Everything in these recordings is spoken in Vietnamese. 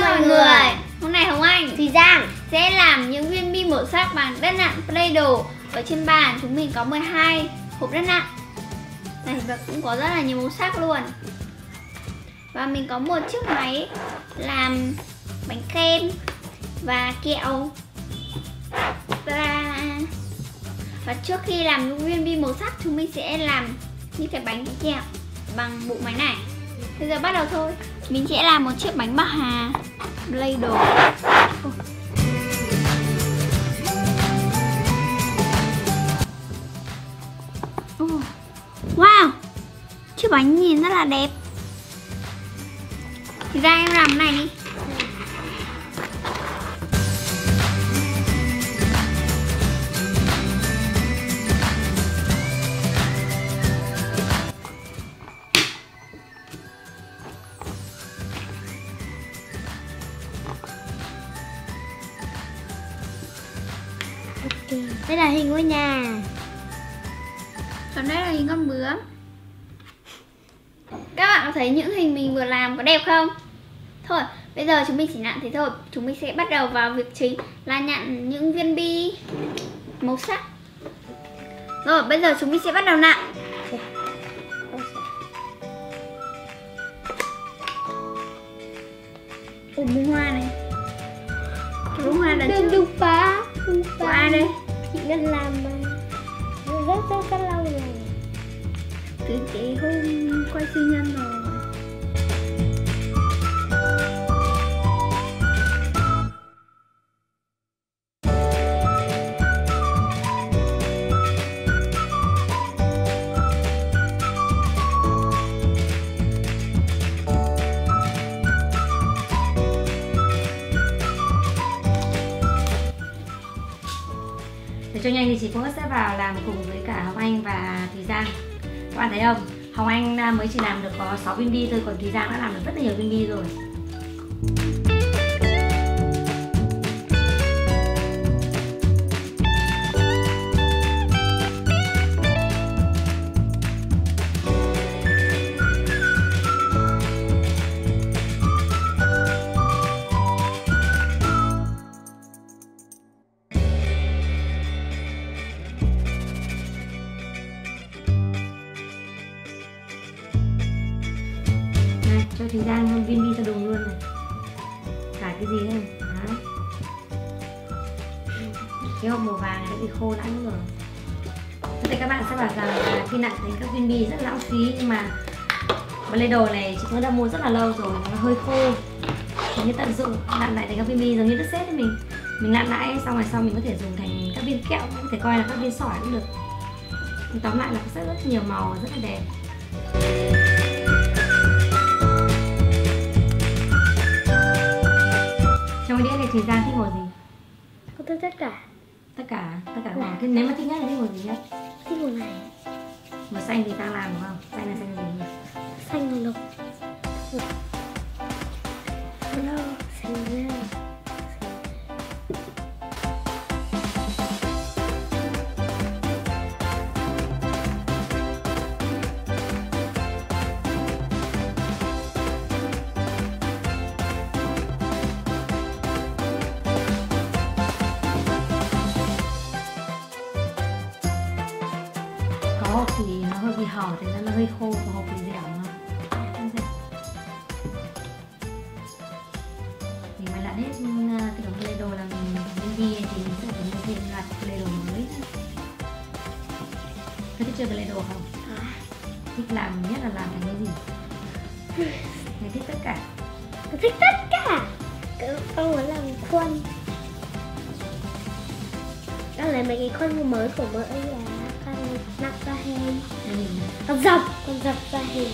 mọi người. Hôm nay Hồng Anh, Thùy Giang sẽ làm những viên bi màu sắc bằng đất nặn Play-Doh. Ở trên bàn chúng mình có 12 hộp đất nặn này và cũng có rất là nhiều màu sắc luôn. Và mình có một chiếc máy làm bánh kem và kẹo. Và trước khi làm những viên bi màu sắc, chúng mình sẽ làm những cái bánh kẹo bằng bộ máy này. Bây giờ bắt đầu thôi. Mình sẽ làm một chiếc bánh bạc hà Play-Doh. Wow, chiếc bánh nhìn rất là đẹp. Thì ra em làm cái này đi. đây là hình ngôi nhà. Còn đây là hình con bướm. Các bạn có thấy những hình mình vừa làm có đẹp không? Thôi, bây giờ chúng mình chỉ nặn thế thôi. Chúng mình sẽ bắt đầu vào việc chính là nặn những viên bi màu sắc. Rồi, bây giờ chúng mình sẽ bắt đầu nặn. Ủa, bông hoa này. Cái bông hoa là Đừng phá. của ai đây? Chị đang làm mà rất lâu rồi. Từ cái hôm quay sinh nhân rồi. Để cho nhanh thì chị cũng sẽ vào làm cùng với cả Hồng Anh và Thùy Giang. Các bạn thấy không? Hồng Anh mới chỉ làm được có 6 viên bi thôi, còn Thùy Giang đã làm được rất là nhiều viên bi rồi. Cho Thùy Giang viên bi cho đồng luôn này. Cả cái gì này. Đó. Cái hộp màu vàng này đã bị khô đã rồi. Thế các bạn sẽ bảo rằng là khi nặn thành các viên bi rất lãng phí, nhưng mà Play-Doh này chị cũng đã mua rất là lâu rồi, nó hơi khô. Mình tận dụng nặn lại thành các viên bi giống như đất sét ấy, mình nặn lại xong rồi sau mình có thể dùng thành các viên kẹo, có thể coi là các viên sỏi cũng được. Nhưng tóm lại là có rất nhiều màu rất là đẹp. Trong cái đĩa này Thùy Giang thích màu gì? Con thích tất cả. Tất cả màu. Thế nếu mà thích nhất là thích màu gì nhất? Thích màu này. Màu xanh thì Giang làm đúng không? Xanh là xanh gì nhỉ? Xanh lục. Hello, xanh lục. Có hộp thì nó hơi bị hở, thế nên nó hơi khô, có hộp thì dẻo mà. Mình mà lặn hết cái đống Play-Doh là mình viên bi thì mình sẽ phải mua thêm loạt Play-Doh mới. Có thích chơi Play-Doh không? Thích làm nhất là làm thành cái gì? Mình thích tất cả. Con thích tất cả. Con muốn làm khuôn. Đó là mấy cái khuôn mới của mỡ ấy là con nặng ra hình. Con dập ra hình.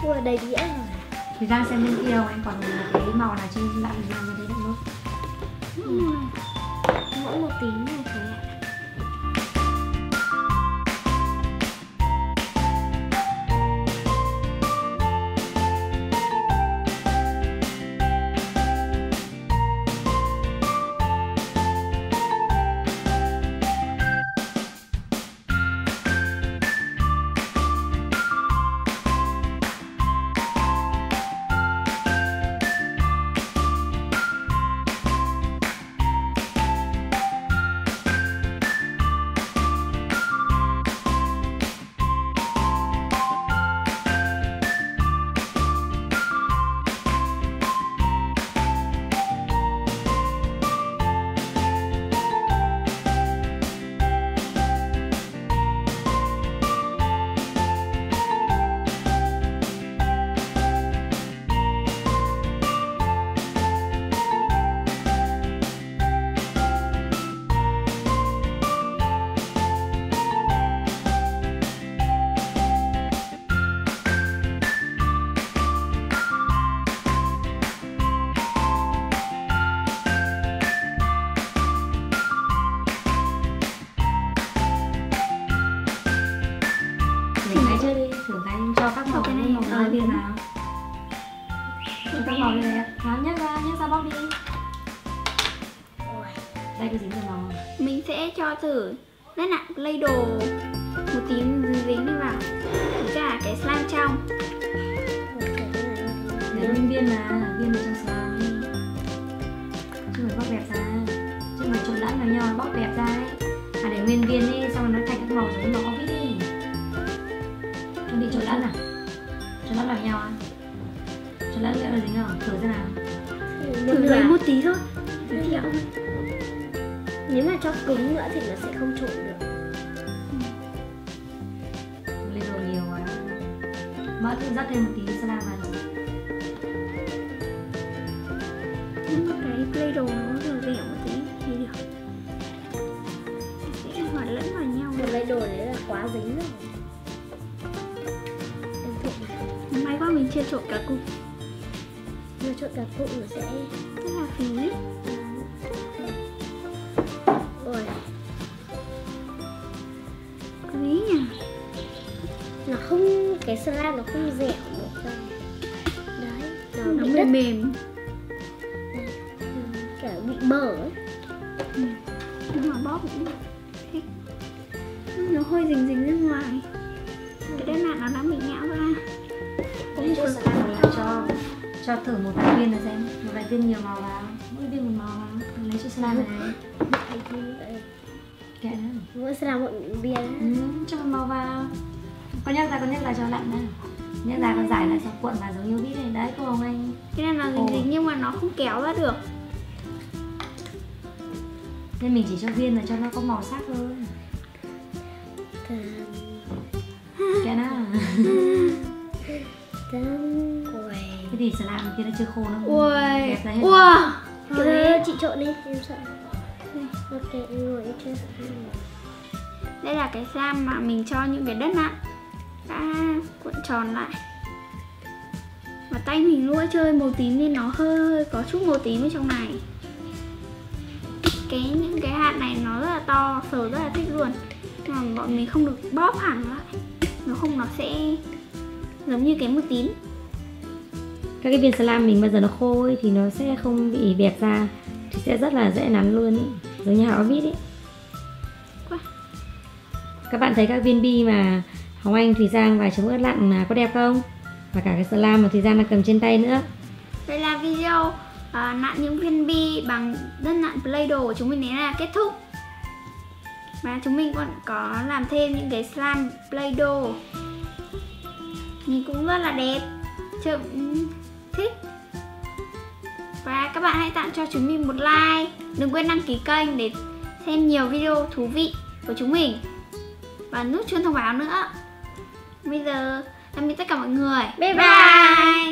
Ui, đầy đĩa rồi. Thì Giang xem bên kia đâu anh còn cái màu nào trên lặn Giang ra đấy được không? Mỗi một tí này phải ạ. Cho các màu cái này màu hai viên nào. Cho các màu này nào, nhấc ra bóc đi. Đây có dính nhiều màu. Mình sẽ cho thử đất nặn Play-Doh một tí dính đi vào. Với cả cái slime trong. Để nguyên viên mà, viên ở trong slime. Chứ phải bóc bẹp ra. Chứ mà trộn lẫn vào nhau bóc bẹp ra ấy. À để nguyên viên đi, xong rồi nó thành các màu giống màu orbit đi. Không đi trộn lẫn à? Trộn lẫn vào nhau à? Trộn lẫn liệu là dính không? Thử xem nào. Thử lấy một tí thôi. Nếu mà cho cứng nữa thì nó sẽ không trộn được. Lên đồ nhiều quá. Mỡ tự dắt thêm một tí slime vào. Cái Play-Doh nó dẻo dẻo một tí thì được. Sẽ hòa lẫn vào nhau. Một lấy đồ đấy là quá dính rồi. May quá mình chưa trộn cả cục. Nếu trộn cả cụm nó sẽ Rất là phí. ôi Quý nhỉ. nó không, cái slime nó không dẻo được rồi. Đấy, Nó bị mềm đứt, mềm. kiểu bị bở ấy. Nhưng mà bóp cũng thích. Nó hơi dính dính ra ngoài. Cái đất nặn nó đã bị nhão ra. Đấy, cho slime lại cho thử một vài viên là xem. Một vài viên nhiều màu vào. Mỗi viên một màu vào. Lấy cho slime này. Kệ nữa. Mỗi slime một viên. Cho một màu vào. Con nhắc ra cho lặn này. Nhắc ra con giải lại xong cuộn vào giống như vít này. Đấy cô Hồng Anh. Cái này là dính dính nhưng mà nó không kéo ra được. Nên mình chỉ cho viên là cho nó có màu sắc thôi. Kệ nào. Cái thì slime kia nó chưa khô nó Ui. đẹp ra hết. Wow. Thôi chị trộn đi, em sợ. Ok, em ngồi chưa. Đây là cái slime mà mình cho những cái đất nặn đã cuộn tròn lại. Và tay mình nuôi chơi màu tím nên nó hơi có chút màu tím ở trong này. Những cái hạt này nó rất là to, sờ rất là thích luôn. Nhưng mà bọn mình không được bóp hẳn lại. Nó không, nó sẽ giống như cái mực tím. Các cái viên slime mình bao giờ nó khô ấy, thì nó sẽ không bị bẹp ra, thì sẽ rất là dễ nắn luôn ý. Giống như hạt orbit ấy. Các bạn thấy các viên bi mà Hồng Anh, Thùy Giang và chống ớt lặn có đẹp không? Và cả cái slime mà Thùy Giang đang cầm trên tay nữa. Đây là video nặn những viên bi bằng đất nặn Play-Doh của chúng mình đến là kết thúc. Và chúng mình còn có làm thêm những cái slime Play-Doh. Nhìn cũng rất là đẹp. Chơi cũng thích. Và các bạn hãy tặng cho chúng mình một like. Đừng quên đăng ký kênh để xem nhiều video thú vị của chúng mình. Và nút chuông thông báo nữa. Bây giờ tạm biệt tất cả mọi người. Bye bye. Bye.